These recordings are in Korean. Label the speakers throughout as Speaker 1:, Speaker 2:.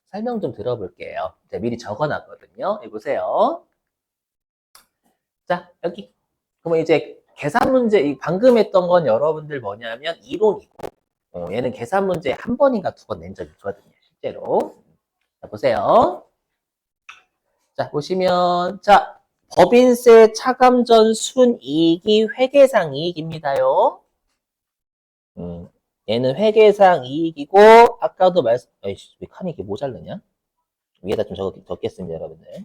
Speaker 1: 설명 좀 들어볼게요. 제가 미리 적어놨거든요. 여기 보세요. 자, 여기. 그러면 이제 계산 문제, 방금 했던 건 여러분들 뭐냐면 이론이고, 얘는 계산 문제 한 번인가 두 번 낸 적이 있거든요. 실제로. 자, 보세요. 자, 보시면, 자, 법인세 차감전 순이익이 회계상 이익입니다요. 얘는 회계상 이익이고, 아까도 아이씨, 왜 칸이 이렇게 모자르냐? 위에다 좀 적겠습니다, 여러분들.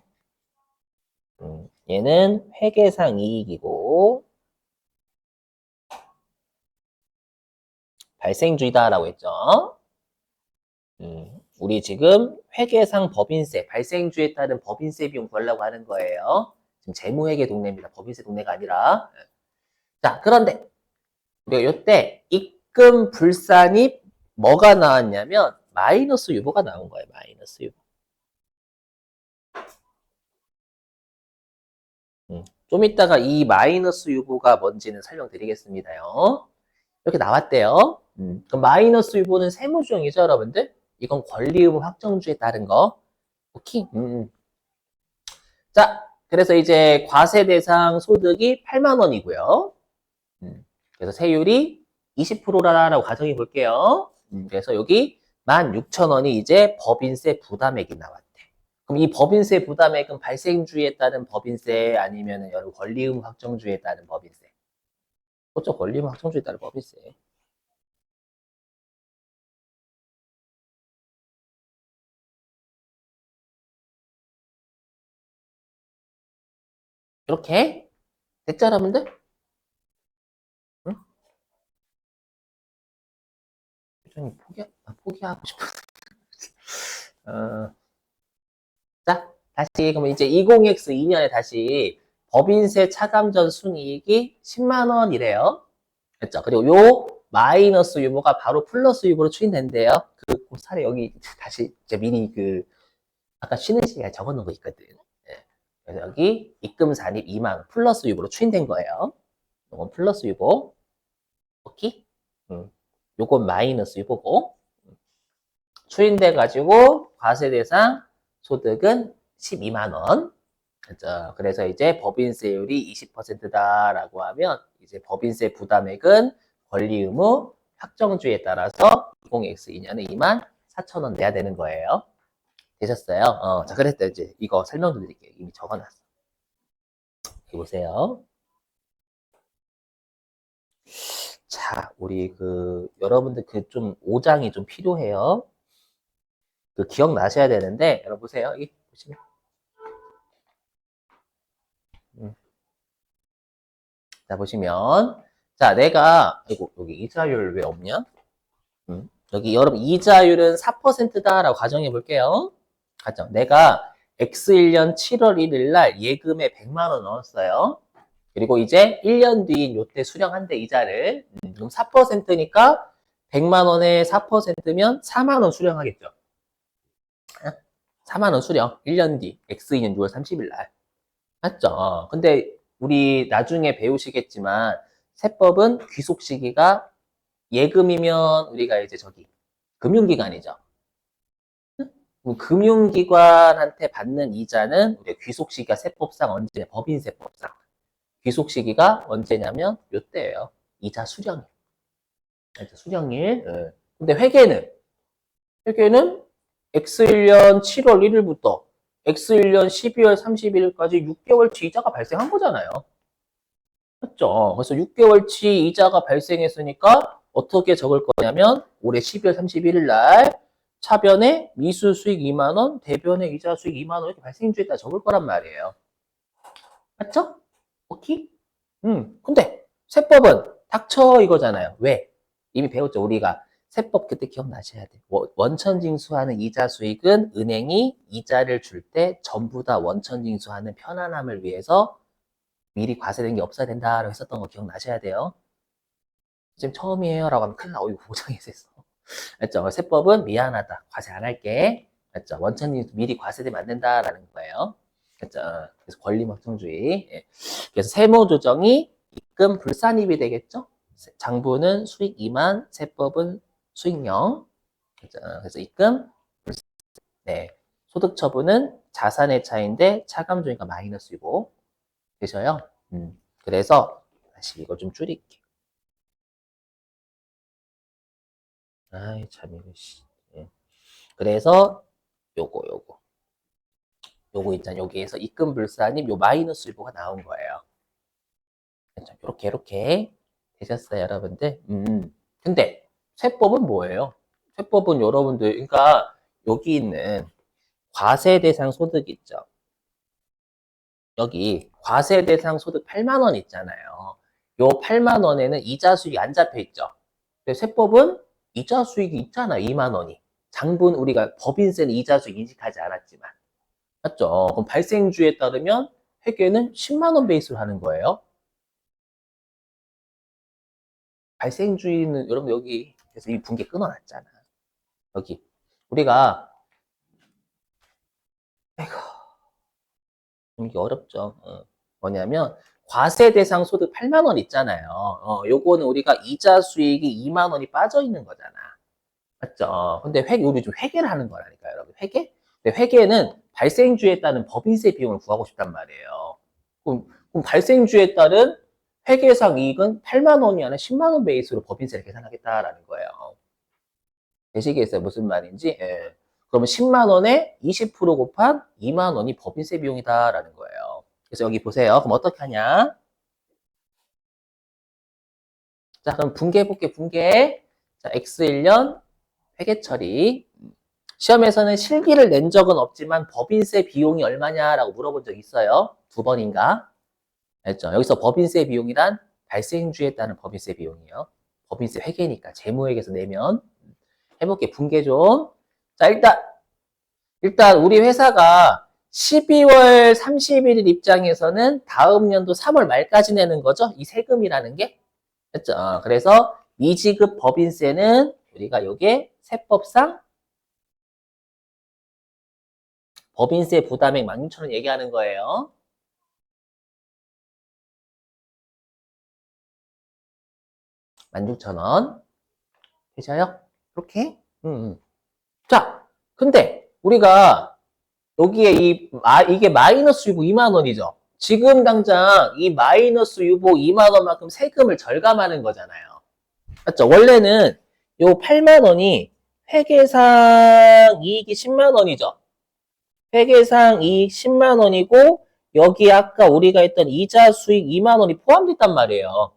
Speaker 1: 얘는 회계상 이익이고, 발생주의다라고 했죠. 우리 지금 회계상 법인세, 발생주에 따른 법인세 비용 구하려고 하는 거예요. 지금 재무회계 동네입니다. 법인세 동네가 아니라. 자, 그런데 우리가 이때 입금 불산입 뭐가 나왔냐면 마이너스 유보가 나온 거예요. 마이너스 유보. 좀 이따가 이 마이너스 유보가 뭔지는 설명드리겠습니다요. 이렇게 나왔대요. 그럼 마이너스 유보는 세무조항이죠, 여러분들? 이건 권리의무 확정주에 따른 거. 오케이. 자, 그래서 이제 과세 대상 소득이 8만 원이고요. 그래서 세율이 20%라고 가정해 볼게요. 그래서 여기 16,000원이 이제 법인세 부담액이 나왔대. 그럼 이 법인세 부담액은 발생주에 따른 법인세 아니면은 여러분 권리의무 확정주에 따른 법인세? 그렇죠. 권리의무 확정주에 따른 법인세. 이렇게 됐죠, 여러분들? 응? 표정이 포기하고 싶어. 자, 다시 그러면 이제 20X2년에 다시 법인세 차감전 순이익이 10만 원이래요. 됐죠? 그리고 요 마이너스 유보가 바로 플러스 유보로 추인된대요. 그 사례 여기 다시 이제 미리 아까 쉬는 시간에 적어놓은 거 있거든. 네. 그래서 여기 입금 잔입 2만 원 플러스 유보로 추인된 거예요. 이건 플러스 유보. 오케이? 요건 마이너스 유보고. 추인돼가지고 과세 대상 소득은 12만 원. 그죠? 그래서 이제 법인세율이 20%다라고 하면 이제 법인세 부담액은 권리의무 확정주에 따라서 20X2년에 2만 4천 원 내야 되는 거예요. 되셨어요? 자, 그랬다 이제 이거 설명 드릴게요. 이미 적어놨어. 여기 보세요. 자, 우리 여러분들 좀 5장이 좀 필요해요. 기억나셔야 되는데, 여러분 보세요. 여기 보시면. 자, 보시면. 자, 아이고, 여기 이자율 왜 없냐? 여기 여러분, 이자율은 4%다라고 가정해 볼게요. 가정. 내가 X1년 7월 1일 날 예금에 100만 원 넣었어요. 그리고 이제 1년 뒤인 요때 수령한대, 이자를. 그럼 4%니까 100만 원에 4%면 4만 원 수령하겠죠. 4만 원 수령. 1년 뒤. X2년 6월 30일 날. 맞죠? 근데 우리 나중에 배우시겠지만 세법은 귀속 시기가 예금이면 우리가 이제 금융기관이죠. 금융기관한테 받는 이자는 우리 귀속 시기가 세법상 언제? 법인세법상. 귀속 시기가 언제냐면 요때예요. 이자 수령일. 수령일. 근데 회계는 X1년 7월 1일부터 X1년 12월 31일까지 6개월치 이자가 발생한 거잖아요. 맞죠? 그래서 6개월치 이자가 발생했으니까 어떻게 적을 거냐면 올해 12월 31일 날 차변에 미수 수익 2만 원, 대변에 이자 수익 2만 원 이렇게 발생주에다 적을 거란 말이에요. 맞죠? 오케이? 근데 세법은 닥쳐 이거잖아요. 왜? 이미 배웠죠. 우리가 세법 그때 기억나셔야 돼. 원천징수하는 이자 수익은 은행이 이자를 줄 때 전부 다 원천징수하는 편안함을 위해서 미리 과세된 게 없어야 된다라고 했었던 거 기억나셔야 돼요. 지금 처음이에요 라고 하면 큰일 나. 이거 보장해서 했어. 맞죠? 세법은 미안하다. 과세 안 할게. 맞죠? 원천징수 미리 과세되면 안 된다라는 거예요. 맞죠? 그래서 권리막정주의. 예. 그래서 세무조정이 입금 불산입이 되겠죠? 장부는 수익 2만, 세법은 수익 0. 그래서 입금 네. 소득 처분은 자산의 차이인데 차감주니까 마이너스이고 되셔요. 그래서 다시 이거 좀 줄일게. 아이 참 이거 씨. 예. 그래서 요거 있잖아. 여기에서 입금 불사님 요 마이너스 일부가 나온 거예요. 그렇죠. 이렇게 되셨어요, 여러분들. 근데 세법은 뭐예요? 세법은 여러분들 그러니까 여기 있는 과세 대상 소득 있죠. 여기 과세 대상 소득 8만 원 있잖아요. 요 8만 원에는 이자 수익이 안 잡혀 있죠. 근데 세법은 이자 수익이 있잖아, 2만 원이. 장분 우리가 법인세는 이자 수익 인식하지 않았지만. 맞죠? 그럼 발생주에 따르면 회계는 10만 원 베이스로 하는 거예요. 발생주의는 여러분 여기 그래서 이 분계 끊어놨잖아. 여기 우리가 아이고 좀 이게 어렵죠. 뭐냐면 과세 대상 소득 8만 원 있잖아요. 요거는 우리가 이자 수익이 2만 원이 빠져 있는 거잖아. 맞죠? 근데 우리 좀 회계를 하는 거라니까요, 여러분. 회계? 근데 회계는 발생주에 따른 법인세 비용을 구하고 싶단 말이에요. 그럼 발생주에 따른 회계상 이익은 8만 원이 아니라 10만 원 베이스로 법인세를 계산하겠다라는 거예요. 되시겠어요? 무슨 말인지? 예. 그러면 10만 원에 20% 곱한 2만 원이 법인세 비용이다라는 거예요. 그래서 여기 보세요. 그럼 어떻게 하냐? 자, 그럼 분개해볼게, 분개. 자, X1년 회계 처리. 시험에서는 실기를 낸 적은 없지만 법인세 비용이 얼마냐라고 물어본 적 있어요. 2번인가? 알죠? 여기서 법인세 비용이란 발생주에 따른 법인세 비용이에요. 법인세 회계니까 재무회계에서 내면 해볼게 분개 좀. 자 일단 우리 회사가 12월 31일 입장에서는 다음 연도 3월 말까지 내는 거죠. 이 세금이라는 게. 됐죠? 그래서 미지급 법인세는 우리가 요게 세법상 법인세 부담액 16,000원 얘기하는 거예요. 16,000원. 되셔요? 이렇게. 자, 근데 우리가 여기에 이게 마이너스 유보 2만 원이죠. 지금 당장 이 마이너스 유보 2만 원만큼 세금을 절감하는 거잖아요. 맞죠? 원래는 요 8만 원이 회계상 이익이 10만 원이죠. 회계상 이익 10만 원이고 여기 아까 우리가 했던 이자 수익 2만 원이 포함됐단 말이에요.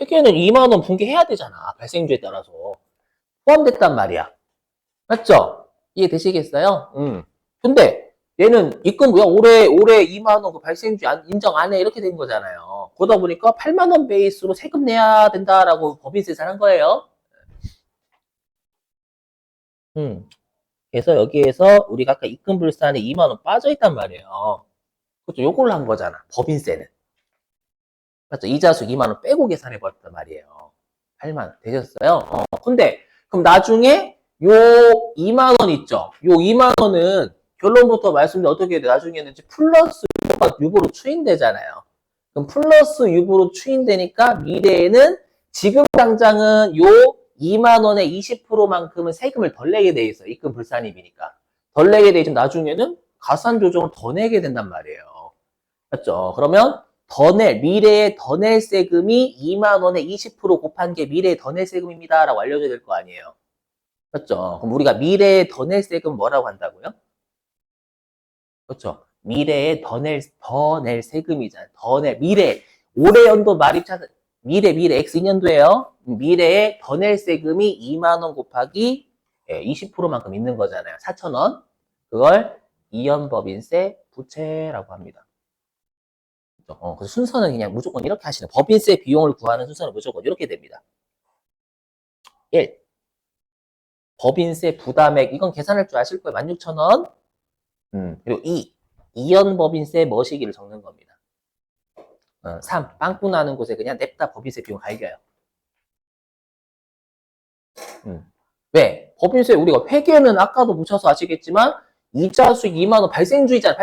Speaker 1: 회계는 2만 원 분개해야 되잖아. 발생주에 따라서. 포함됐단 말이야. 맞죠? 이해되시겠어요? 근데 얘는 입금 뭐야? 올해 2만 원 그 발생주 인정 안 해. 이렇게 된 거잖아요. 그러다 보니까 8만 원 베이스로 세금 내야 된다라고 법인세를 한 거예요. 그래서 여기에서 우리가 아까 입금 불산에 2만 원 빠져 있단 말이에요. 그렇죠? 요걸로 한 거잖아. 법인세는. 맞죠? 이자수 2만 원 빼고 계산해 버렸단 말이에요. 8만 원 되셨어요? 근데 그럼 나중에 요 2만 원 있죠? 요 2만 원은 결론부터 말씀드린 어떻게 돼? 나중에는 플러스 유보로 추인되잖아요. 그럼 플러스 유보로 추인되니까 미래에는 지금 당장은 요 2만 원의 20%만큼은 세금을 덜 내게 돼 있어요. 입금 불산입이니까. 덜 내게 돼 있지만 나중에는 가산 조정을 더 내게 된단 말이에요. 맞죠? 그러면 미래에 더 낼 세금이 2만 원에 20% 곱한 게 미래에 더 낼 세금입니다. 라고 알려줘야 될 거 아니에요. 맞죠? 그럼 우리가 미래에 더 낼 세금 뭐라고 한다고요? 그렇죠. 미래에 더 낼 세금이잖아요. 올해 연도 말입차, 미래, X 2년도에요. 미래에 더 낼 세금이 2만 원 곱하기 20%만큼 있는 거잖아요. 4,000원. 그걸 이연법인세 부채라고 합니다. 그래서 순서는 그냥 무조건 이렇게 하시는 법인세 비용을 구하는 순서는 무조건 이렇게 됩니다. 1. 법인세 부담액 이건 계산할 줄 아실 거예요. 16,000원. 그리고 2. 이연법인세 머시기를 적는 겁니다. 3. 빵꾸 나는 곳에 그냥 냅다 법인세 비용 갈겨요. 왜? 법인세 우리가 회계는 아까도 묻혀서 아시겠지만 이자 수익 2만 원 발생주의잖아.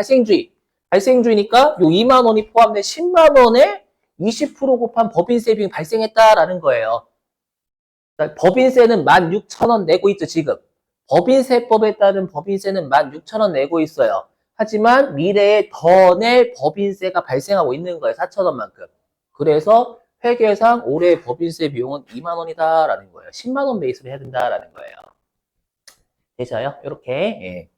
Speaker 1: 발생주의니까 요 2만 원이 포함된 10만 원에 20% 곱한 법인세 비용이 발생했다라는 거예요. 법인세는 16,000원 내고 있죠, 지금. 법인세법에 따른 법인세는 16,000원 내고 있어요. 하지만 미래에 더 낼 법인세가 발생하고 있는 거예요, 4,000원만큼. 그래서 회계상 올해 법인세 비용은 2만 원이다라는 거예요. 10만 원 베이스로 해야 된다라는 거예요. 되셔요? 이렇게. 예.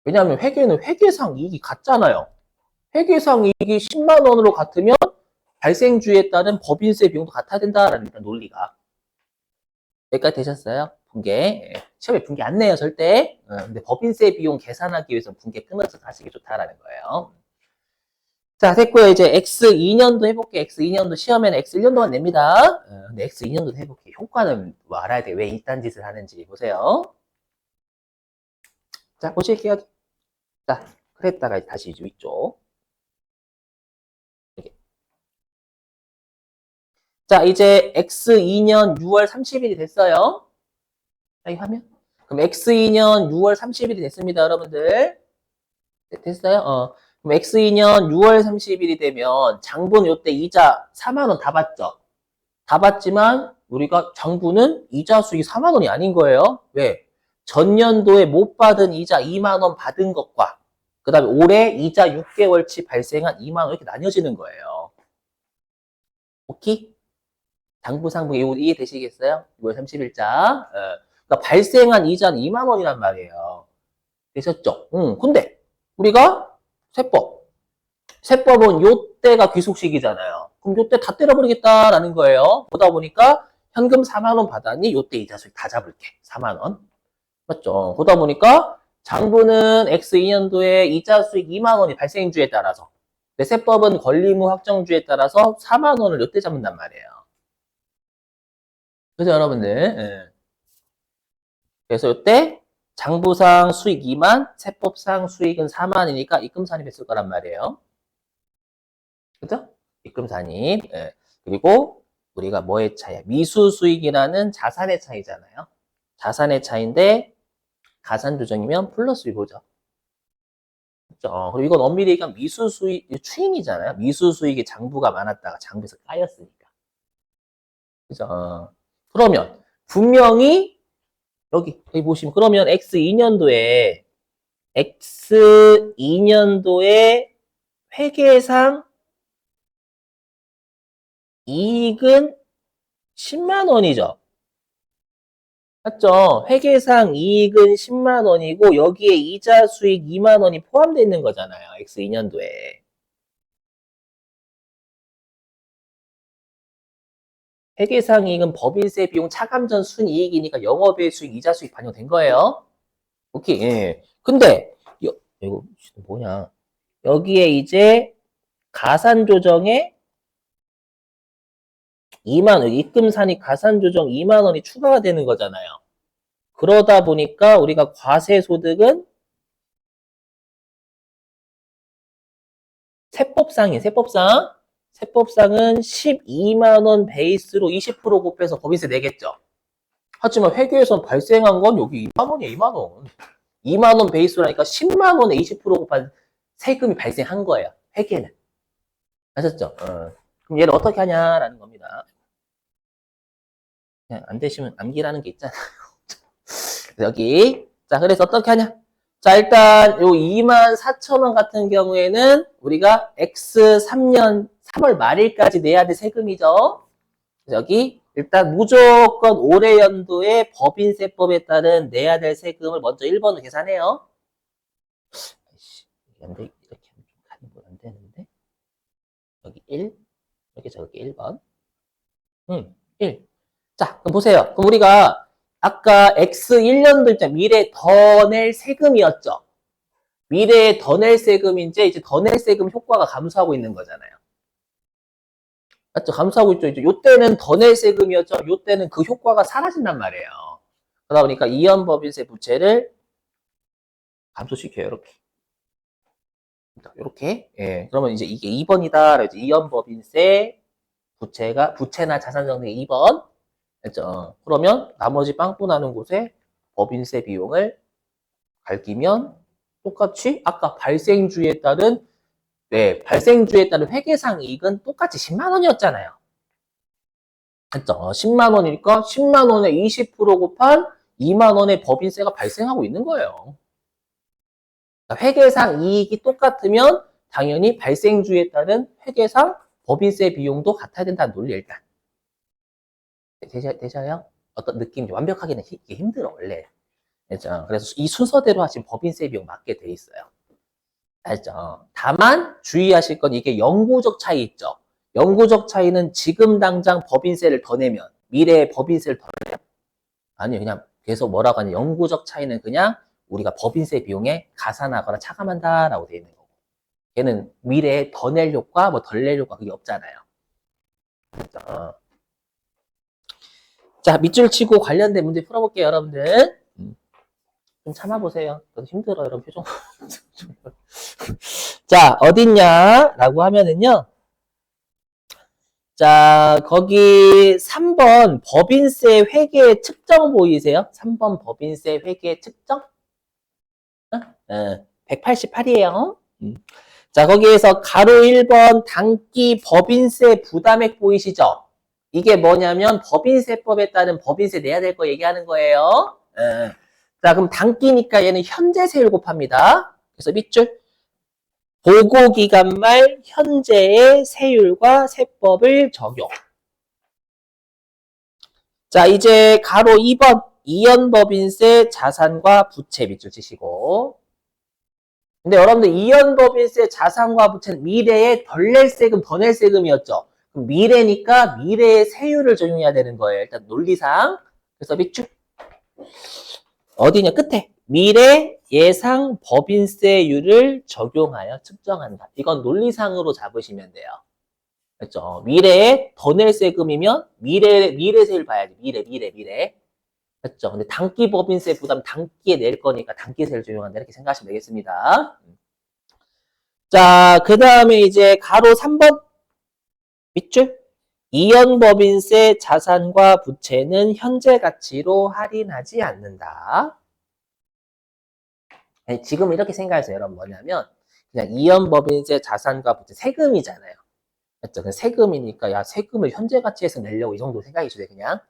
Speaker 1: 왜냐하면 회계는 회계상 이익이 같잖아요. 회계상 이익이 10만 원으로 같으면 발생주에 따른 법인세 비용도 같아야 된다라는 일단 논리가. 여기까지 되셨어요? 분계. 예. 시험에 분계 안 내요, 절대. 근데 법인세 비용 계산하기 위해서 분계 끊어서 하시기 좋다라는 거예요. 자, 됐고요. 이제 X2년도 해볼게요. X2년도 시험에는 X1년도만 냅니다. 근데 X2년도 해볼게요. 효과는 뭐 알아야 돼. 왜 이딴 짓을 하는지 보세요. 자, 보실게요. 자, 그랬다가 다시 위쪽. 이렇게. 자, 이제 X2년 6월 30일이 됐어요. 자, 이 화면. 그럼 X2년 6월 30일이 됐습니다, 여러분들. 됐어요? 그럼 X2년 6월 30일이 되면 장부는 요때 이자 4만 원 다 받죠? 다 받지만 우리가 장부는 이자 수익이 4만 원이 아닌 거예요. 왜? 전년도에 못 받은 이자 2만 원 받은 것과 그 다음에 올해 이자 6개월치 발생한 2만 원 이렇게 나뉘어지는 거예요. 오케이? 장부 상부 이해되시겠어요? 6월 30일자. 그러니까 발생한 이자는 2만 원이란 말이에요. 되셨죠? 근데 우리가 세법은 요때가 귀속식이잖아요. 그럼 요때 다 때려버리겠다라는 거예요. 보다 보니까 현금 4만 원 받았니? 요때 이자 수익 다 잡을게. 4만 원. 맞죠? 그러다 보니까 장부는 X2년도에 이자 수익 2만 원이 발생주에 따라서 세법은 권리무 확정주에 따라서 4만 원을 요때 잡는단 말이에요. 그래서 여러분들 그래서 요때 장부상 수익 2만, 세법상 수익은 4만이니까 입금산입했을 거란 말이에요. 그죠? 입금산입. 예. 그리고 우리가 뭐의 차이야? 미수수익이라는 자산의 차이잖아요. 자산의 차이인데 가산조정이면 플러스 위보죠. 그죠? 그리고 이건 엄밀히 얘기하면 미수수익, 추인이잖아요. 미수수익이 장부가 많았다가 장부에서 까였으니까. 그죠? 그러면 분명히 여기 보시면 그러면 X2년도에 회계상 이익은 10만 원이죠. 맞죠? 회계상 이익은 10만 원이고 여기에 이자 수익 2만 원이 포함되어 있는 거잖아요. X2년도에. 회계상 이익은 법인세 비용 차감 전 순이익이니까 영업외 수익, 이자 수익 반영된 거예요. 오케이. 예. 근데 이거 뭐냐? 여기에 이제 가산 조정에 2만 원, 입금산이 가산 조정 2만 원이 추가가 되는 거잖아요. 그러다 보니까 우리가 과세 소득은 세법상이에요. 세법상은 12만 원 베이스로 20% 곱해서 법인세 내겠죠. 하지만 회계에서 발생한 건 여기 2만 원이에요. 2만 원. 2만 원 베이스라니까 10만 원에 20% 곱한 세금이 발생한 거예요. 회계는. 아셨죠? 그럼 얘를 어떻게 하냐라는 겁니다. 그냥 안 되시면 암기라는 게 있잖아요. 여기. 자, 그래서 어떻게 하냐? 자, 일단 요 24,000원 같은 경우에는 우리가 X3년 3월 말일까지 내야 될 세금이죠. 여기 일단 무조건 올해 연도에 법인세법에 따른 내야 될 세금을 먼저 1번으로 계산해요. 근데 이렇게 하면 좀 안 되는데. 여기 1, 여기 저기 1번. 1. 자, 그럼 보세요. 그럼 우리가 아까 X1년도 입장 미래 더 낼 세금이었죠. 미래에 더 낼 세금인지 이제 더 낼 세금 효과가 감소하고 있는 거잖아요. 맞죠? 감소하고 있죠. 이제 요때는 더 낼 세금이었죠. 요때는 그 효과가 사라진단 말이에요. 그러다 보니까 이연법인세 부채를 감소시켜요. 이렇게. 이렇게. 예. 그러면 이제 이게 2번이다. 이제 이연법인세 부채나 자산정책 2번. 했죠. 그러면 나머지 빵꾸 나는 곳에 법인세 비용을 갈기면 똑같이 아까 발생주에 따른 발생주에 따른 회계상 이익은 똑같이 10만 원이었잖아요. 했죠. 10만 원이니까 10만 원에 20% 곱한 2만 원의 법인세가 발생하고 있는 거예요. 그러니까 회계상 이익이 똑같으면 당연히 발생주에 따른 회계상 법인세 비용도 같아야 된다는 논리 일단. 되셔요? 어떤 느낌인지 완벽하게는 이게 힘들어 원래. 알죠? 그래서 이 순서대로 하시면 법인세 비용 맞게 돼 있어요. 알죠? 다만 주의하실 건 이게 영구적 차이 있죠. 영구적 차이는 지금 당장 법인세를 더 내면 미래에 법인세를 더 내요. 아니요, 그냥 계속 뭐라고 하냐. 영구적 차이는 그냥 우리가 법인세 비용에 가산하거나 차감한다라고 되어 있는 거고. 얘는 미래에 더 낼 효과, 뭐 덜 낼 효과 그게 없잖아요. 그렇죠? 자, 밑줄 치고 관련된 문제 풀어볼게요, 여러분들. 좀 참아보세요. 너무 힘들어, 여러분 표정. 자, 어딨냐라고 하면은요. 자, 거기 3번 법인세 회계 측정 보이세요? 3번 법인세 회계 측정? 188이에요. 자, 거기에서 가로 1번 단기 법인세 부담액 보이시죠? 이게 뭐냐면 법인세법에 따른 법인세 내야 될 거 얘기하는 거예요. 자, 그럼 단기니까 얘는 현재 세율 곱합니다. 그래서 밑줄 보고기간 말 현재의 세율과 세법을 적용. 자, 이제 가로 2번 이연법인세 자산과 부채 밑줄 치시고. 근데 여러분들 이연법인세 자산과 부채는 미래에 덜 낼 세금, 더 낼 세금이었죠. 그럼 미래니까 미래의 세율을 적용해야 되는 거예요. 일단 논리상. 그래서 밑줄. 어디냐? 끝에. 미래 예상 법인세율을 적용하여 측정한다. 이건 논리상으로 잡으시면 돼요. 그렇죠? 미래에 더 낼 세금이면 미래세율 봐야지. 미래. 그렇죠? 근데 단기 법인세 부담 단기에 낼 거니까 단기세를 적용한다. 이렇게 생각하시면 되겠습니다. 자, 그 다음에 이제 가로 3번 밑줄. 이연법인세 자산과 부채는 현재 가치로 할인하지 않는다. 지금 이렇게 생각해서 여러분 뭐냐면 그냥 이연법인세 자산과 부채 세금이잖아요. 그렇죠? 세금이니까 야 세금을 현재 가치에서 내려고 이 정도 생각이 주세요. 그냥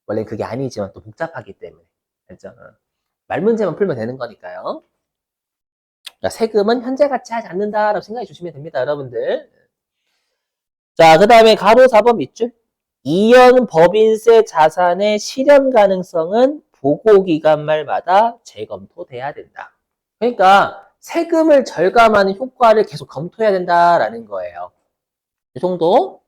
Speaker 1: 원래 그게 아니지만 또 복잡하기 때문에 그렇죠? 말 문제만 풀면 되는 거니까요. 그러니까 세금은 현재 가치 하지 않는다라고 생각해 주시면 됩니다, 여러분들. 자, 그 다음에 가로 4번 밑줄. 이연 법인세 자산의 실현 가능성은 보고기간 말마다 재검토돼야 된다. 그러니까 세금을 절감하는 효과를 계속 검토해야 된다라는 거예요. 이 정도.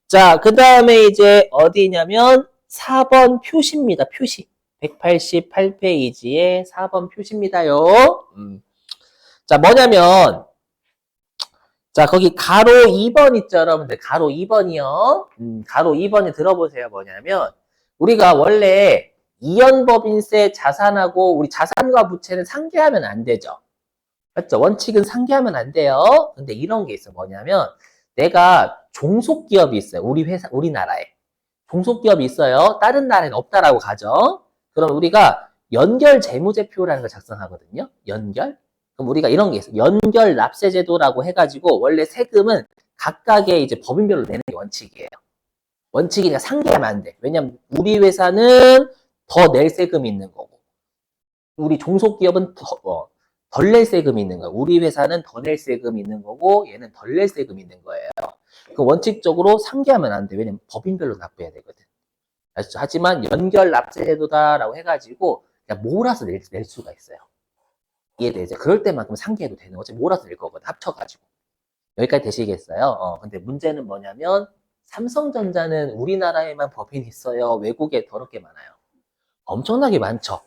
Speaker 1: 자, 그 다음에 이제 어디냐면 4번 표시입니다. 표시. 188페이지에 4번 표시입니다요. 자, 뭐냐면 자, 거기 가로 2번 있죠, 여러분들. 가로 2번이요. 가로 2번에 들어보세요. 뭐냐면 우리가 원래 이연법인세 자산하고 우리 자산과 부채는 상계하면 안 되죠. 맞죠? 원칙은 상계하면 안 돼요. 근데 이런 게 있어. 뭐냐면 내가 종속기업이 있어요. 우리 회사, 우리나라에. 종속기업이 있어요. 다른 나라에는 없다라고 가죠. 그럼 우리가 연결 재무제표라는 걸 작성하거든요. 연결. 그럼 우리가 이런 게 있어요. 연결 납세제도라고 해가지고 원래 세금은 각각의 이제 법인별로 내는 게 원칙이에요. 원칙이니까 상계하면 안 돼. 왜냐면 우리 회사는 더 낼 세금이 있는 거고 우리 종속기업은 덜 낼 세금이 있는 거예요. 우리 회사는 더 낼 세금이 있는 거고 얘는 덜 낼 세금이 있는 거예요. 그 원칙적으로 상계하면 안 돼. 왜냐면 법인별로 납부해야 되거든. 아시죠? 하지만 연결 납세제도다라고 해가지고 그냥 몰아서 낼 수가 있어요. 이해되죠? 그럴 때만큼 상계해도 되는 거지. 몰아서 낼 거거든. 합쳐가지고. 여기까지 되시겠어요? 근데 문제는 뭐냐면 삼성전자는 우리나라에만 법인이 있어요. 외국에 더럽게 많아요. 엄청나게 많죠.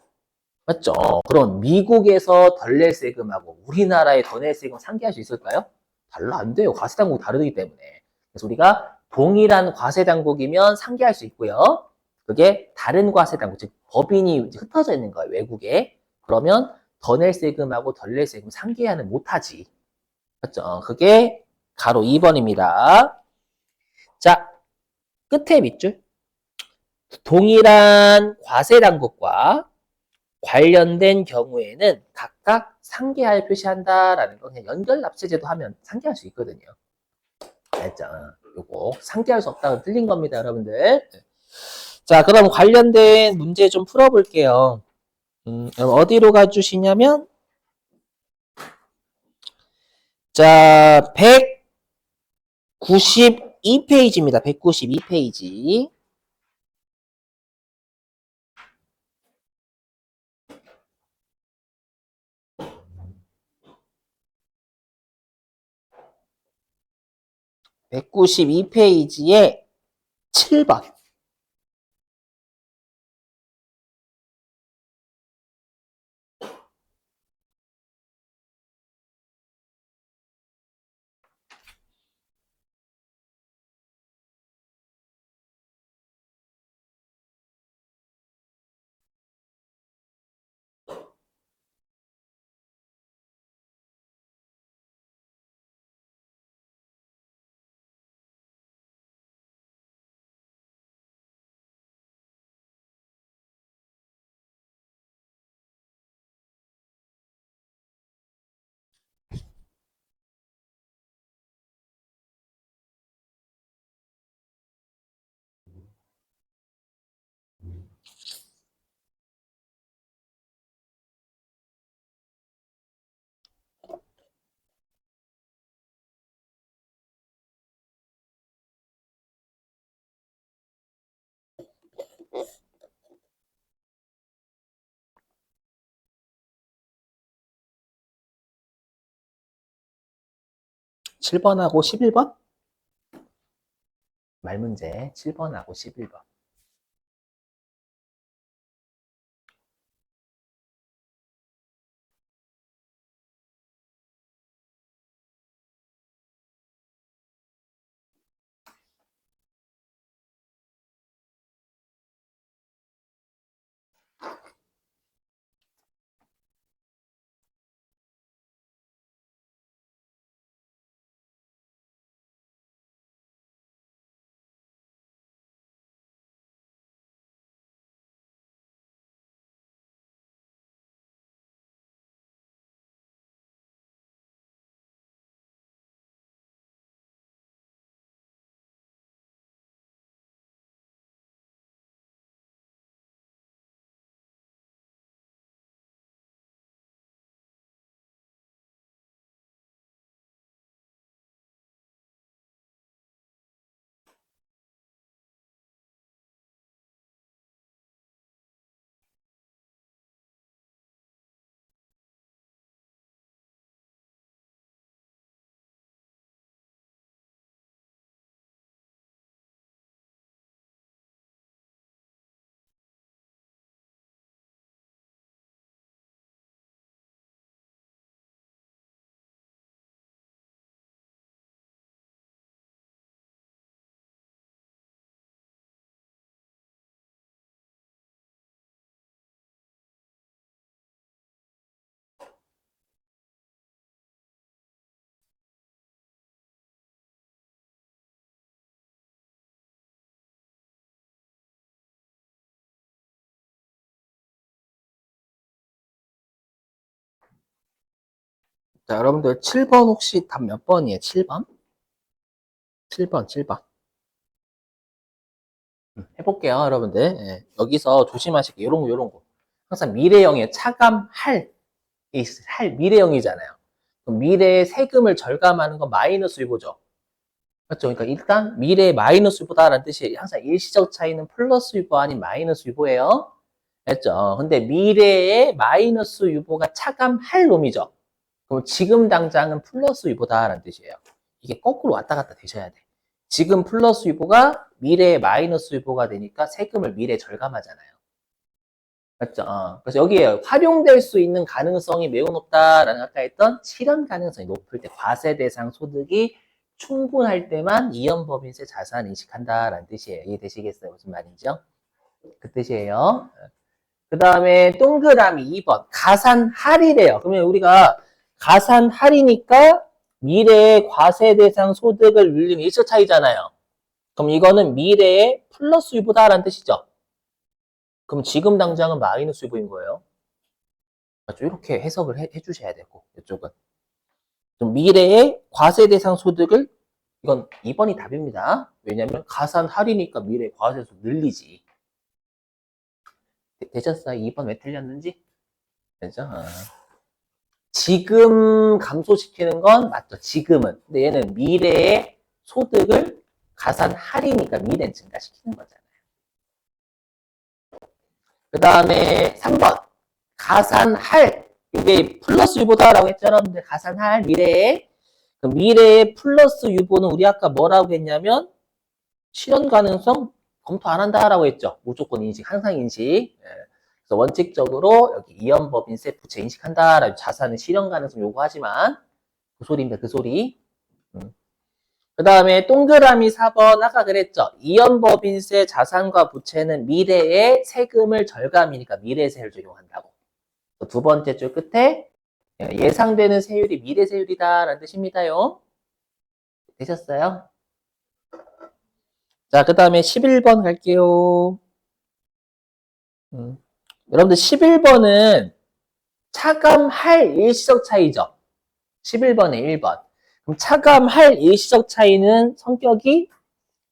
Speaker 1: 맞죠? 그럼 미국에서 덜 낼 세금하고 우리나라에 더 낼 세금 상계할 수 있을까요? 달라 안 돼요. 과세당국 다르기 때문에. 그래서 우리가 동일한 과세당국이면 상계할 수 있고요. 그게 다른 과세당국, 즉 법인이 흩어져 있는 거예요. 외국에. 그러면 더 낼 세금하고 덜 낼 세금 상계하는 못하지. 맞죠? 그게 가로 2번입니다. 자, 끝에 밑줄. 동일한 과세당국과 관련된 경우에는 각각 상계하여 표시한다라는 거 그냥 연결 납세제도 하면 상계할 수 있거든요. 알죠? 요거 상대할 수 없다고 틀린 겁니다, 여러분들. 자, 그럼 관련된 문제 좀 풀어볼게요. 어디로 가주시냐면, 자, 192페이지입니다. 192페이지. (192페이지에) 7번. (7번하고) (11번) 말문제 7번하고 11번. 자, 여러분들 7번 혹시 답 몇 번이에요? 7번? 7번. 해볼게요, 여러분들. 예, 여기서 조심하시게. 요런 거. 항상 미래형의 차감할, 미래형이잖아요. 그럼 미래의 세금을 절감하는 건 마이너스 유보죠. 맞죠? 그러니까 일단 미래의 마이너스 유보다라는 뜻이 항상 일시적 차이는 플러스 유보 아닌 마이너스 유보예요. 됐죠? 근데 미래의 마이너스 유보가 차감할 놈이죠. 그럼 지금 당장은 플러스 유보다라는 뜻이에요. 이게 거꾸로 왔다 갔다 되셔야 돼. 지금 플러스 유보가 미래의 마이너스 유보가 되니까 세금을 미래에 절감하잖아요. 맞죠? 그래서 여기에 활용될 수 있는 가능성이 매우 높다라는 아까 했던 실현 가능성이 높을 때 과세 대상 소득이 충분할 때만 이연법인세 자산 인식한다라는 뜻이에요. 이해되시겠어요? 무슨 말인지요? 그 뜻이에요. 그 다음에 동그라미 2번 가산 할이래요. 그러면 우리가 가산 할이니까 미래의 과세 대상 소득을 늘리면 일시적 차이잖아요. 그럼 이거는 미래의 플러스 유보다라는 뜻이죠. 그럼 지금 당장은 마이너스 유보인 거예요. 맞죠? 이렇게 해석을 해주셔야 되고 이쪽은 좀 미래의 과세 대상 소득을 이건 2번이 답입니다. 왜냐면 가산 할이니까 미래 과세수 늘리지. 되셨어요? 2번 왜 틀렸는지? 그죠? 지금 감소시키는 건 맞죠. 지금은. 근데 얘는 미래의 소득을 가산 할이니까 미래는 증가시키는 거잖아요. 그 다음에 3번. 가산할. 이게 플러스 유보다라고 했잖아. 근데 가산할 미래에. 그 미래의 플러스 유보는 우리 아까 뭐라고 했냐면 실현 가능성 검토 안 한다라고 했죠. 무조건 인식, 항상 인식. 그래서 원칙적으로 여기 이연법인세 부채 인식한다라고 자산의 실현 가능성 요구하지만 그 소리입니다. 그 소리. 그 다음에 동그라미 4번 아까 그랬죠. 이연법인세 자산과 부채는 미래의 세금을 절감이니까 미래세율 적용한다고. 두 번째 줄 끝에 예상되는 세율이 미래세율이다라는 뜻입니다요. 되셨어요? 자, 그 다음에 11번 갈게요. 여러분들 11번은 차감할 일시적 차이죠. 11번에 1번. 그럼 차감할 일시적 차이는 성격이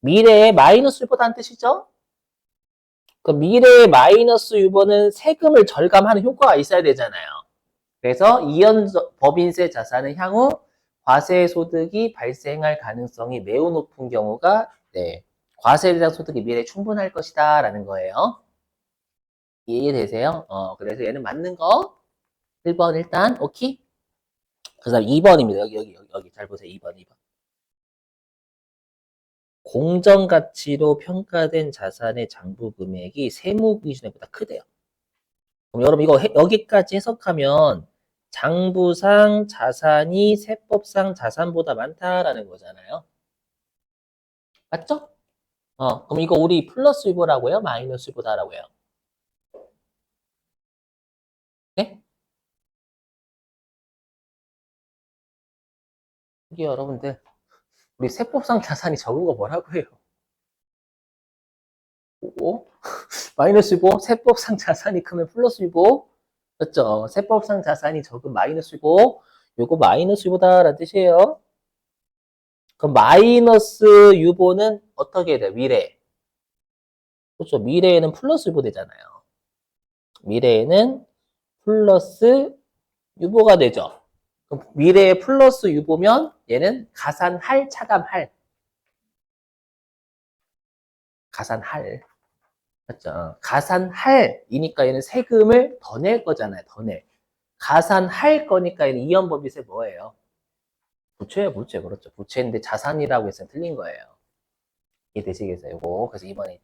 Speaker 1: 미래의 마이너스 유보다는 뜻이죠. 그 미래의 마이너스 유보는 세금을 절감하는 효과가 있어야 되잖아요. 그래서 이연 법인세 자산은 향후 과세 소득이 발생할 가능성이 매우 높은 경우가 과세 대상 소득이 미래에 충분할 것이다 라는 거예요. 이해되세요? 그래서 얘는 맞는 거 1번 일단 오케이. 그 다음 2번입니다. 여기 잘 보세요. 2번. 공정가치로 평가된 자산의 장부 금액이 세무 기준액보다 크대요. 그럼 여러분 이거 여기까지 해석하면 장부상 자산이 세법상 자산보다 많다라는 거잖아요. 맞죠? 그럼 이거 우리 플러스 유보라고요? 마이너스 유보다라고요? 네? 이게 여러분들 우리 세법상 자산이 적은 거 뭐라고 해요? 오? 마이너스 유보? 세법상 자산이 크면 플러스 유보? 맞죠? 세법상 자산이 적은 마이너스 유보? 요거 마이너스 유보다라는 뜻이에요. 그럼 마이너스 유보는 어떻게 돼요? 미래. 그렇죠. 미래에는 플러스 유보 되잖아요. 미래에는 플러스 유보가 되죠. 그럼 미래에 플러스 유보면 얘는 가산할, 차감할. 가산할. 맞죠? 가산할이니까 얘는 세금을 더 낼 거잖아요. 더 낼. 가산할 거니까 얘는 이연법인세 뭐예요? 부채예요, 부채. 그렇죠. 부채인데 자산이라고 해서 틀린 거예요. 이해되시겠어요? 요거. 그래서 이번에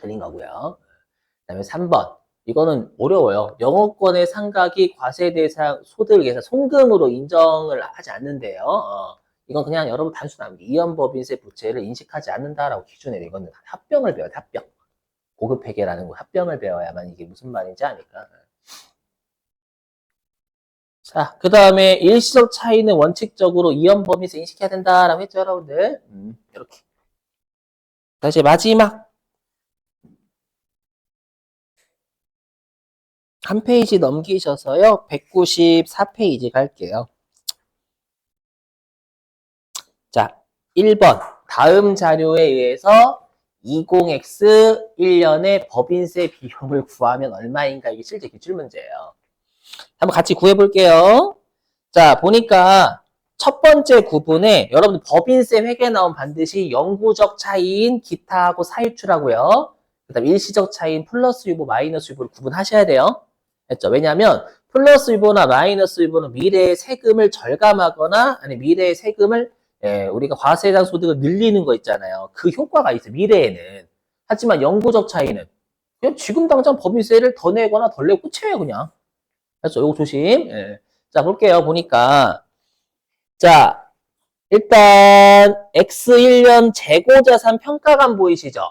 Speaker 1: 틀린 거고요. 그 다음에 3번. 이거는 어려워요. 영어권의 상각이 과세 대상 소득에서 송금으로 인정을 하지 않는데요. 이건 그냥 여러분 단순합니다. 이연법인세 부채를 인식하지 않는다라고 기준해요. 이거는 합병을 배워요. 합병. 고급 회계라는 거 합병을 배워야만 이게 무슨 말인지 아니까. 자, 그 다음에 일시적 차이는 원칙적으로 이연법인세 인식해야 된다라고 했죠, 여러분들. 이렇게. 다시 마지막 한 페이지 넘기셔서요. 194페이지 갈게요. 자, 1번. 다음 자료에 의해서 20X 1년의 법인세 비용을 구하면 얼마인가? 이게 실제 기출문제예요. 한번 같이 구해볼게요. 자, 보니까 첫 번째 구분에 여러분 법인세 회계 나오면 반드시 영구적 차이인 기타하고 사유출하고요. 그 다음 일시적 차이인 플러스 유보, 마이너스 유보를 구분하셔야 돼요. 했죠? 왜냐하면 플러스 유보나 마이너스 유보는 미래의 세금을 절감하거나 아니 미래의 세금을 우리가 과세대상 소득을 늘리는 거 있잖아요. 그 효과가 있어요. 미래에는. 하지만 영구적 차이는 그냥 지금 당장 법인세를 더 내거나 덜 내고 끝이에요. 그냥. 그래서 요거 조심. 자, 볼게요. 보니까 자, 일단 X1년 재고자산 평가감 보이시죠?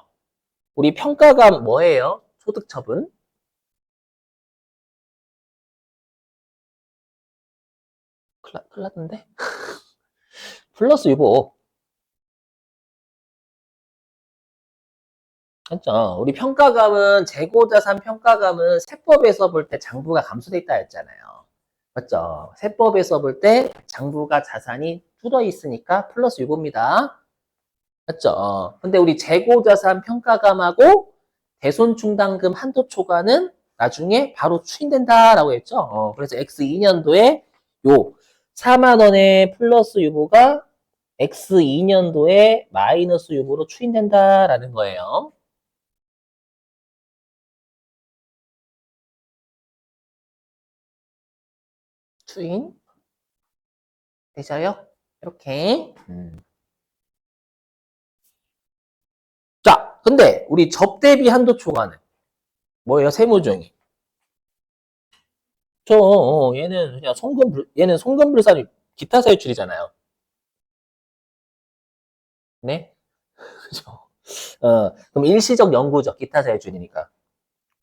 Speaker 1: 우리 평가감 뭐예요? 소득처분. 큰일 났는데? 플러스 유보. 그렇죠. 우리 평가감은 재고자산 평가감은 세법에서 볼 때 장부가 감소돼 있다 했잖아요. 맞죠? 세법에서 볼 때 장부가 자산이 묻어 있으니까 플러스 유보입니다. 맞죠? 근데 우리 재고자산 평가감하고 대손충당금 한도 초과는 나중에 바로 추인된다라고 했죠. 그래서 X2년도에 요 4만 원의 플러스 유보가 X2년도에 마이너스 유보로 추인된다라는 거예요. 추인 되셔요? 이렇게. 자, 근데 우리 접대비 한도 초과는 뭐예요? 세무조항이. 얘는 그냥 얘는 송금불산이 기타 사유출이잖아요. 네? 그죠? 그럼 일시적 영구적 기타 사유출이니까.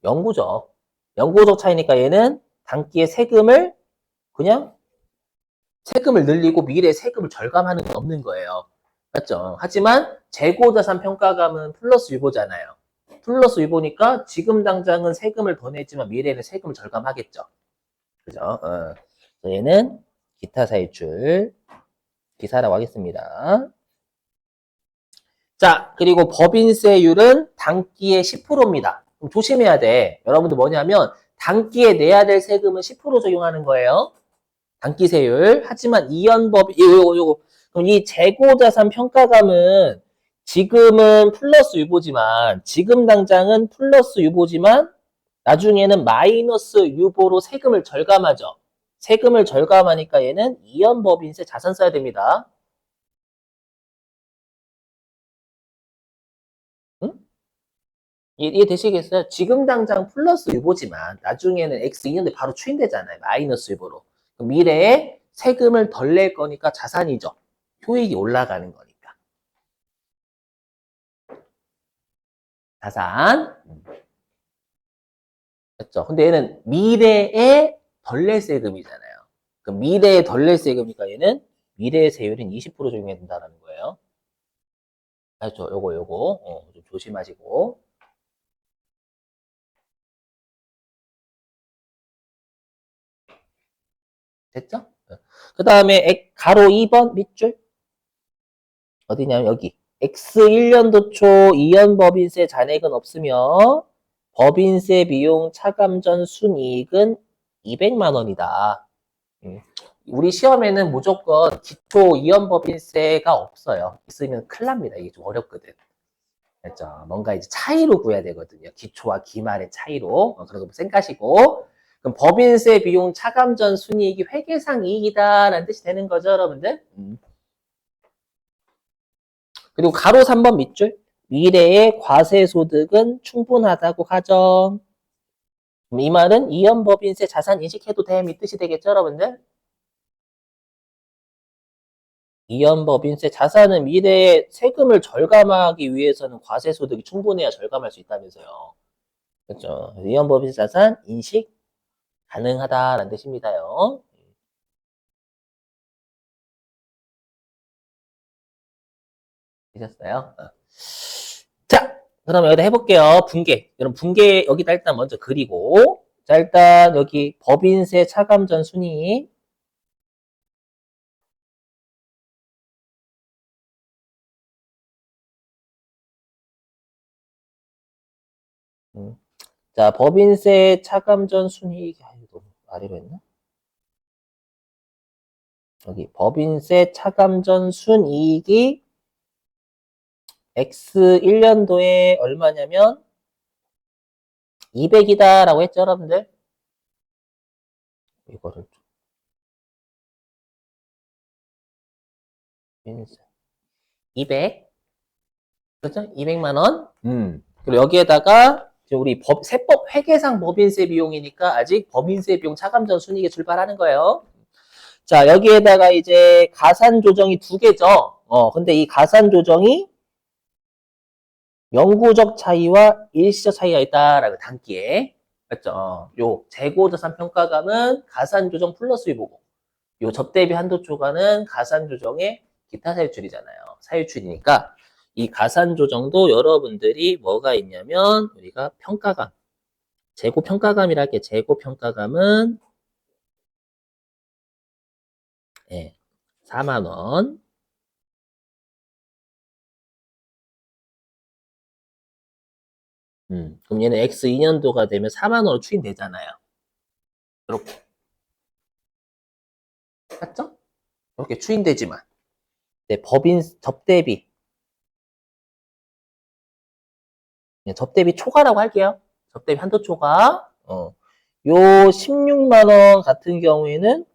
Speaker 1: 영구적. 영구적 차이니까 얘는 단기에 그냥 세금을 늘리고 미래에 세금을 절감하는 건 없는 거예요. 맞죠? 하지만 재고자산 평가감은 플러스 유보잖아요. 플러스 유보니까 지금 당장은 세금을 더 냈지만 미래에는 세금을 절감하겠죠. 그죠? 얘는 기타 사유출 기사라고 하겠습니다. 자, 그리고 법인세율은 단기에 10%입니다. 그럼 조심해야 돼. 여러분들 뭐냐면 단기에 내야 될 세금은 10% 적용하는 거예요. 단기세율. 하지만 요거. 그럼 이 재고자산 평가감은 지금은 플러스 유보지만 지금 당장은 플러스 유보지만 나중에는 마이너스 유보로 세금을 절감하죠. 세금을 절감하니까 얘는 이연법인세 자산 써야 됩니다. 응? 이해되시겠어요? 지금 당장 플러스 유보지만 나중에는 X2년도에 바로 추인되잖아요. 마이너스 유보로. 미래에 세금을 덜 낼 거니까 자산이죠. 효익이 올라가는 거니까. 자산. 그렇죠. 근데 얘는 미래에 덜 낼 세금이잖아요. 그럼 미래에 덜 낼 세금이니까 얘는 미래의 세율은 20% 적용해야 된다는 거예요. 알죠? 요거. 좀 조심하시고. 됐죠? 그 다음에 가로 2번 밑줄. 어디냐면 여기. X1년도 초 이연법인세 잔액은 없으며 법인세 비용 차감 전 순이익은 200만 원이다. 우리 시험에는 무조건 기초 이연법인세가 없어요. 있으면 큰일 납니다. 이게 좀 어렵거든. 그렇죠? 뭔가 이제 차이로 구해야 되거든요. 기초와 기말의 차이로. 그래서 생각하시고. 그럼 법인세 비용 차감 전 순이익이 회계상 이익이다라는 뜻이 되는 거죠, 여러분들? 그리고 가로 3번 밑줄. 미래의 과세소득은 충분하다고 하죠. 이 말은 이연법인세 자산 인식해도 됨 이 뜻이 되겠죠, 여러분들? 이연법인세 자산은 미래에 세금을 절감하기 위해서는 과세소득이 충분해야 절감할 수 있다면서요. 그렇죠. 이연법인세 자산 인식 가능하다라는 뜻입니다요. 되셨어요? 자, 그럼 여기다 해볼게요. 분계. 여러분 분계 여기다 일단 먼저 그리고 자 일단 여기 법인세 차감 전 순이익 자 법인세 차감 전 순이익이 이거 아래로 했나? 여기 법인세 차감 전 순이익이 X1년도에 얼마냐면 200이다라고 했죠, 여러분들? 이거를 200 그렇죠? 200만 원. 그리고 여기에다가 우리 세법 회계상 법인세 비용이니까 아직 법인세 비용 차감 전 순이익에 출발하는 거예요. 자, 여기에다가 이제 가산 조정이 두 개죠. 근데 이 가산 조정이 영구적 차이와 일시적 차이가 있다라고 단기에. 맞죠? 요 재고자산 평가감은 가산 조정 플러스 위보고 요 접대비 한도 초과는 가산 조정의 기타 사유출이잖아요. 사유출이니까 이 가산 조정도 여러분들이 뭐가 있냐면 우리가 평가감 재고 평가감이라 할게. 재고 평가감은 4만 원. 그럼 얘는 X 2년도가 되면 4만 원으로 추인되잖아요. 이렇게. 맞죠? 이렇게 추인되지만. 네, 법인 접대비. 네, 접대비 초과라고 할게요. 접대비 한도 초과. 요 16만 원 같은 경우에는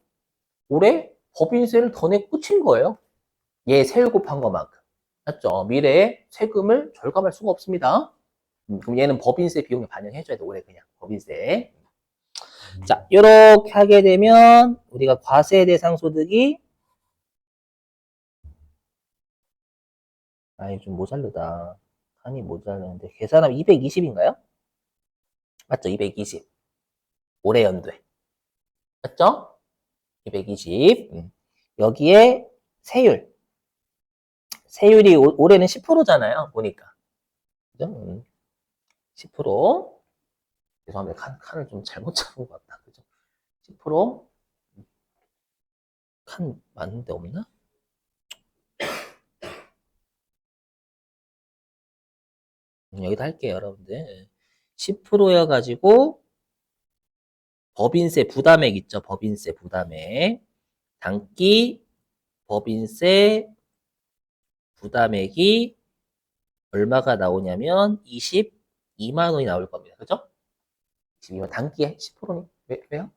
Speaker 1: 올해 법인세를 더 내고 끝인 거예요. 얘 세율 곱한 것만큼. 맞죠? 미래에 세금을 절감할 수가 없습니다. 그럼 얘는 법인세 비용에 반영해줘야 돼, 올해 그냥. 법인세. 자, 요렇게 하게 되면 우리가 과세 대상 소득이 아이 좀 모자르다. 칸이 모자르는데 계산하면 220인가요? 맞죠? 220. 올해 연도에. 맞죠? 220. 여기에 세율. 세율이 올해는 10%잖아요. 보니까. 그죠? 10%. 죄송합니다. 칸을 좀 잘못 잡은 것 같다. 그죠? 10%. 칸 맞는데 없나? 여기다 할게요, 여러분들. 10%여가지고, 법인세 부담액 있죠? 법인세 부담액. 단기 법인세 부담액이 얼마가 나오냐면 22만 원이 나올 겁니다. 그죠? 22만 단기에 10%니? 왜요?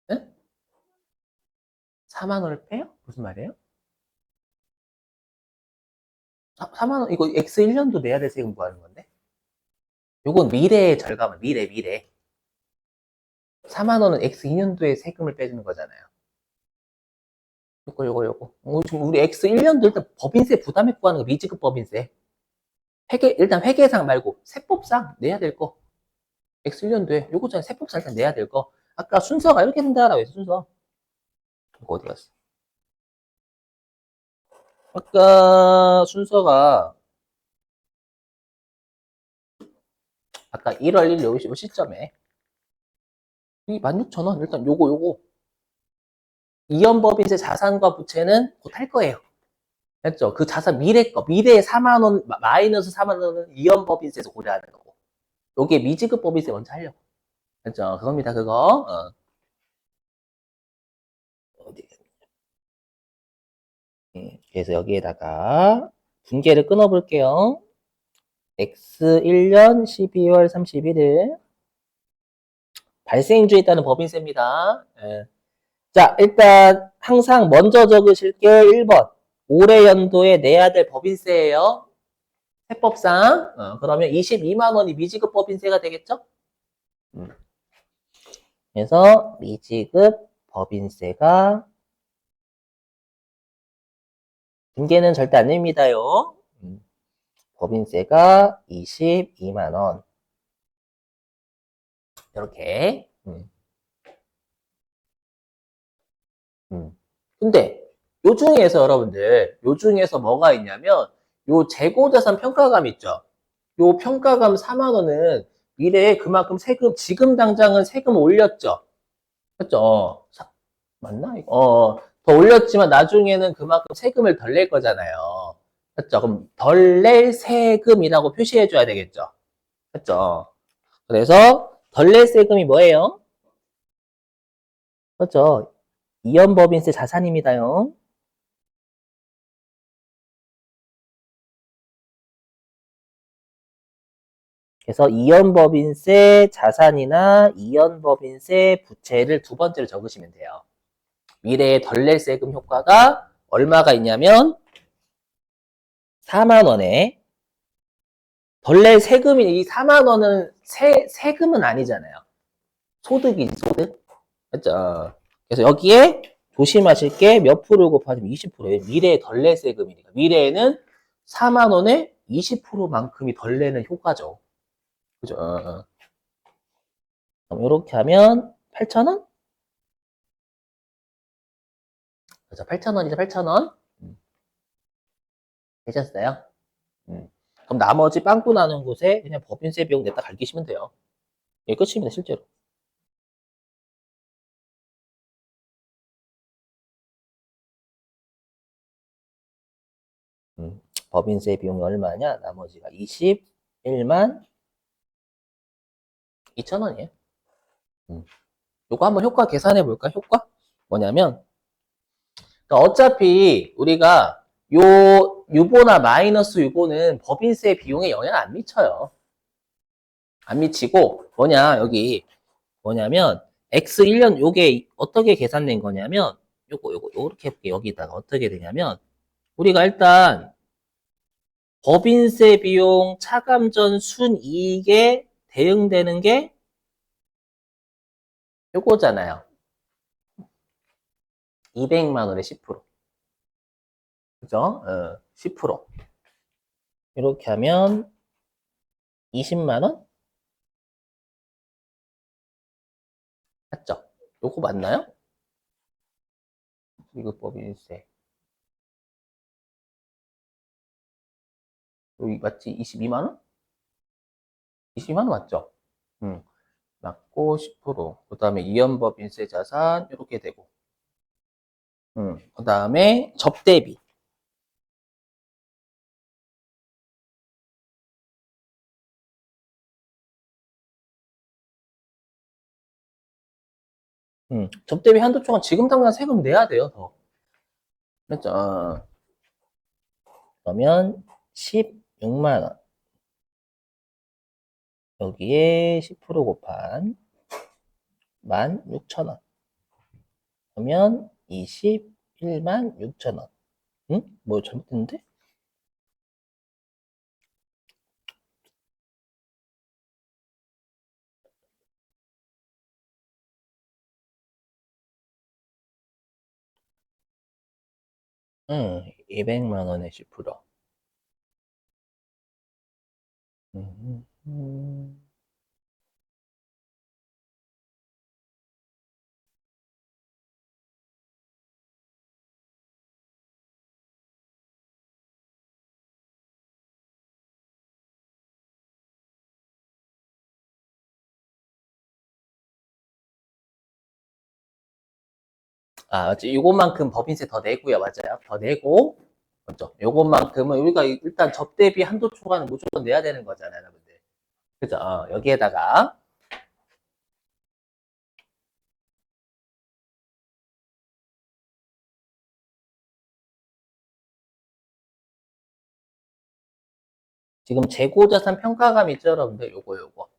Speaker 1: 네? 4만 원을 빼요? 무슨 말이에요? 4만 원, 이거 X 1년도 내야 될 세금 구하는 건데? 요건 미래의 절감은 미래. 4만 원은 X 2년도에 세금을 빼주는 거잖아요. 요거. 지금 우리 X 1년도 일단 법인세 부담액 구하는 거 미지급 법인세. 일단 회계상 말고 세법상 내야 될 거. X 1년도에 요거 전에 세법상 일단 내야 될 거. 아까 순서가 이렇게 된다라고 했어, 순서. 이거 어디 갔어? 아까 순서가 아까 1월 1일 요 시점에 이 16,000원 일단 요거 이연법인세 자산과 부채는 곧 할 거예요. 됐죠? 그 자산 미래의 4만 원 마이너스 4만 원은 이연법인세에서 고려하는 거고. 요게 미지급 법인세 먼저 하려고. 됐죠? 그겁니다. 그거. 어디? 그래서 여기에다가 분계를 끊어 볼게요. X 1년 12월 31일 발생주에 따른 법인세입니다. 예. 자, 일단 항상 먼저 적으실 게 1번. 올해 연도에 내야 될 법인세예요. 세법상. 그러면 22만 원이 미지급 법인세가 되겠죠? 그래서 미지급 법인세가 징계는 절대 안 냅니다요. 법인세가 22만 원. 이렇게. 근데 요 중에서 여러분들, 요 중에서 뭐가 있냐면 요 재고자산 평가감 있죠. 요 평가감 4만 원은 미래에 그만큼 세금, 지금 당장은 세금 올렸죠. 맞죠? 맞나? 더 올렸지만 나중에는 그만큼 세금을 덜 낼 거잖아요. 맞죠? 그럼 덜 낼 세금이라고 표시해 줘야 되겠죠. 맞죠? 그래서 덜 낼 세금이 뭐예요? 그렇죠? 이연법인세 자산입니다요. 그래서 이연법인세 자산이나 이연법인세 부채를 두 번째로 적으시면 돼요. 미래에 덜 낼 세금 효과가 얼마가 있냐면 4만 원에 덜 낼 세금이 이 4만 원은 세금은 아니잖아요. 소득이지 소득. 맞죠? 그래서 여기에 조심하실 게 몇 프로 곱하면 20%예요. 미래에 덜 낼 세금이니까. 미래에는 4만 원에 20%만큼이 덜 내는 효과죠. 그죠? 그럼 이렇게 하면 8,000원? 그래서 8,000원이죠, 8,000원. 되셨어요? 그럼 나머지 빵꾸 나는 곳에 그냥 법인세 비용 냈다 갈기시면 돼요. 이게 끝입니다, 실제로. 법인세 비용이 얼마냐? 나머지가 21만 2천원이에요. 요거 한번 효과 계산해 볼까? 효과? 뭐냐면, 그러니까 어차피 우리가 유보나 마이너스 유보는 법인세 비용에 영향 안 미쳐요. 안 미치고, 여기, 뭐냐면, X 1년 요게 어떻게 계산된 거냐면, 요렇게 해볼게. 여기다가 어떻게 되냐면, 우리가 일단, 법인세 비용 차감전 순이익에 대응되는 게 요거잖아요. 200만 원에 10%. 그죠? 10%. 이렇게 하면 20만 원? 맞죠? 요거 맞나요? 이거 법인세. 여기 맞지? 22만 원? 22만 원 맞죠? 맞고 10%. 그 다음에 이연법인세 자산 이렇게 되고. 그 다음에 접대비. 접대비 한도 초과 지금 당장 세금 내야 돼요, 더. 그렇죠? 그러면 16만 원. 여기에 10% 곱한 16,000원. 그러면 21만 6천원. 응? 뭐 잘못됐는데? 응, 200만 원에 10%. 음, 음. 맞지. 요것만큼 법인세 더 내고요. 맞아요. 더 내고. 맞죠. 요것만큼은 우리가 일단 접대비 한도 초과는 무조건 내야 되는 거잖아요, 여러분들. 그죠? 여기에다가 지금 재고자산 평가감 있죠, 여러분들? 요거.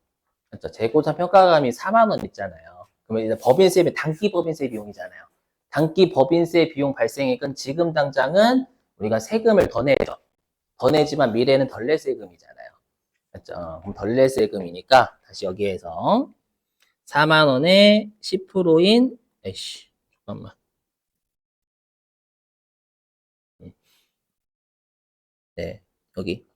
Speaker 1: 그죠? 재고자산 평가감이 4만 원 있잖아요. 그러면 이제 법인세는 단기 법인세 비용이잖아요. 단기 법인세 비용 발생액은 지금 당장은 우리가 세금을 더 내죠. 더 내지만 미래는 덜 낼 세금이잖아요. 맞죠? 그럼 덜 낼 세금이니까 다시 여기에서 4만 원에 10%인 에이씨 잠깐만. 네, 여기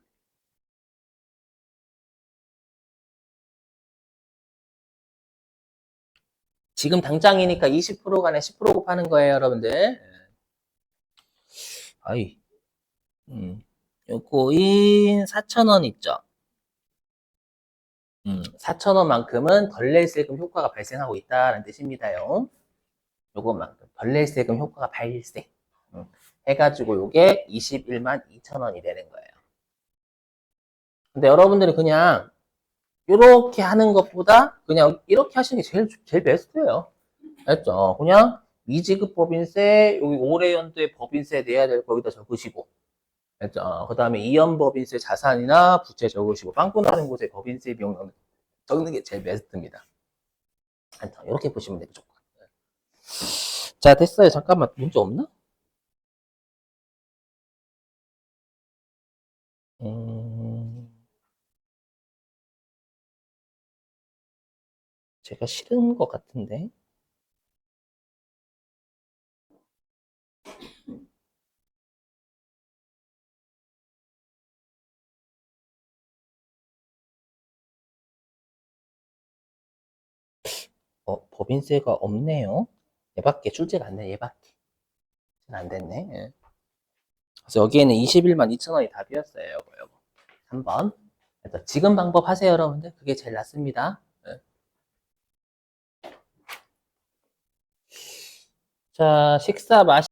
Speaker 1: 지금 당장이니까 20%가 아니라 10% 곱하는 거예요, 여러분들. 아이, 요거인 4,000원 있죠? 4,000원만큼은 덜 낼 세금 효과가 발생하고 있다는 뜻입니다요. 요것만큼 덜 낼 세금 효과가 발생. 해가지고 요게 21만 2천원이 되는 거예요. 근데 여러분들이 그냥 이렇게 하는 것보다 그냥 이렇게 하시는 게 제일 베스트예요. 알죠? 그냥 미지급 법인세, 여기 올해 연도에 법인세 내야 될 거기다 적으시고, 알죠? 그 다음에 이연법인세 자산이나 부채 적으시고, 빵꾸 나는 곳에 법인세 비용 적는 게 제일 베스트입니다. 알죠? 이렇게 보시면 되죠. 자, 됐어요. 잠깐만. 문제 없나? 제가 싫은 것 같은데. 법인세가 없네요. 얘밖에 출제가 안 돼, 얘밖에. 안 됐네. 예. 그래서 여기에는 21만 2천원이 답이었어요, 요거. 3번. 그래서 지금 방법 하세요, 여러분들. 그게 제일 낫습니다. 예. 자, 식사 마시